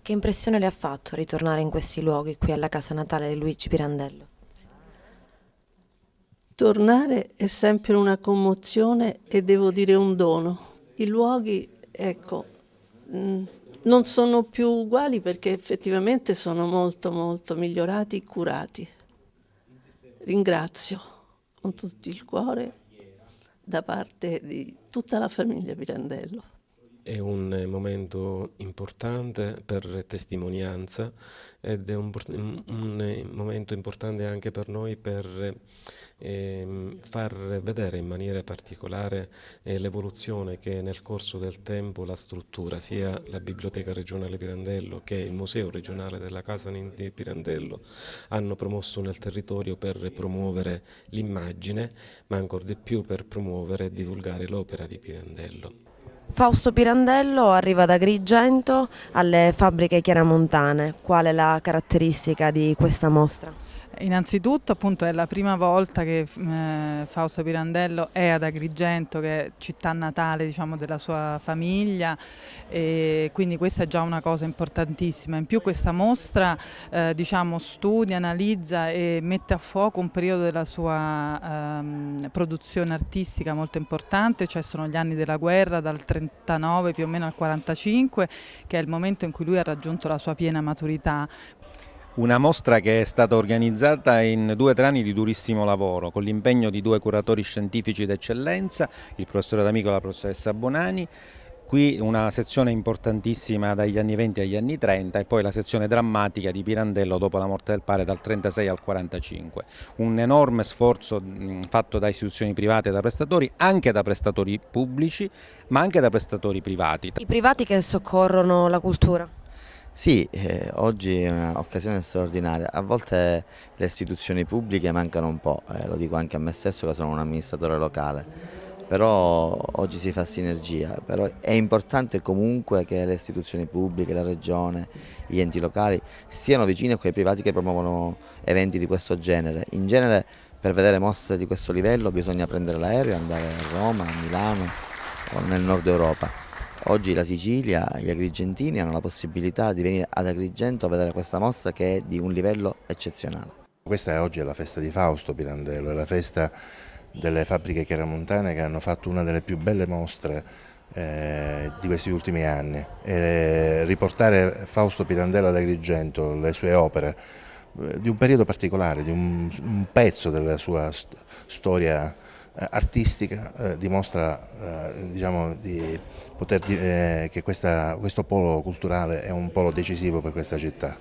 Che impressione le ha fatto ritornare in questi luoghi qui alla casa natale di Luigi Pirandello? Tornare è sempre una commozione e devo dire un dono. I luoghi, ecco, non sono più uguali perché effettivamente sono molto molto migliorati e curati. Ringrazio con tutto il cuore da parte di tutta la famiglia Pirandello. È un momento importante per testimonianza ed è un momento importante anche per noi per far vedere in maniera particolare l'evoluzione che nel corso del tempo la struttura, sia la Biblioteca Regionale Pirandello che il Museo Regionale della Casa di Pirandello hanno promosso nel territorio per promuovere l'immagine, ma ancora di più per promuovere e divulgare l'opera di Pirandello. Fausto Pirandello arriva da Agrigento alle fabbriche chiaramontane. Qual è la caratteristica di questa mostra? Innanzitutto appunto è la prima volta che Fausto Pirandello è ad Agrigento, che è città natale, diciamo, della sua famiglia, e quindi questa è già una cosa importantissima. In più questa mostra diciamo, studia, analizza e mette a fuoco un periodo della sua produzione artistica molto importante, cioè sono gli anni della guerra, dal 39 più o meno al 45, che è il momento in cui lui ha raggiunto la sua piena maturità. Una mostra che è stata organizzata in 2 o 3 anni di durissimo lavoro, con l'impegno di 2 curatori scientifici d'eccellenza, il professore D'Amico e la professoressa Bonani. Qui una sezione importantissima dagli anni 20 agli anni 30 e poi la sezione drammatica di Pirandello dopo la morte del padre dal 36 al 45. Un enorme sforzo fatto da istituzioni private e da prestatori, anche da prestatori pubblici, ma anche da prestatori privati. I privati che soccorrono la cultura. Sì, oggi è un'occasione straordinaria. A volte le istituzioni pubbliche mancano un po', lo dico anche a me stesso che sono un amministratore locale, però oggi si fa sinergia. Però è importante comunque che le istituzioni pubbliche, la regione, gli enti locali siano vicini a quei privati che promuovono eventi di questo genere. In genere per vedere mostre di questo livello bisogna prendere l'aereo e andare a Roma, a Milano o nel nord Europa. Oggi la Sicilia, gli agrigentini hanno la possibilità di venire ad Agrigento a vedere questa mostra che è di un livello eccezionale. Questa oggi è la festa di Fausto Pirandello, è la festa delle fabbriche chiaramontane che hanno fatto una delle più belle mostre di questi ultimi anni. Riportare Fausto Pirandello ad Agrigento, le sue opere, di un periodo particolare, di un pezzo della sua storia artistica, dimostra diciamo, che questo polo culturale è un polo decisivo per questa città.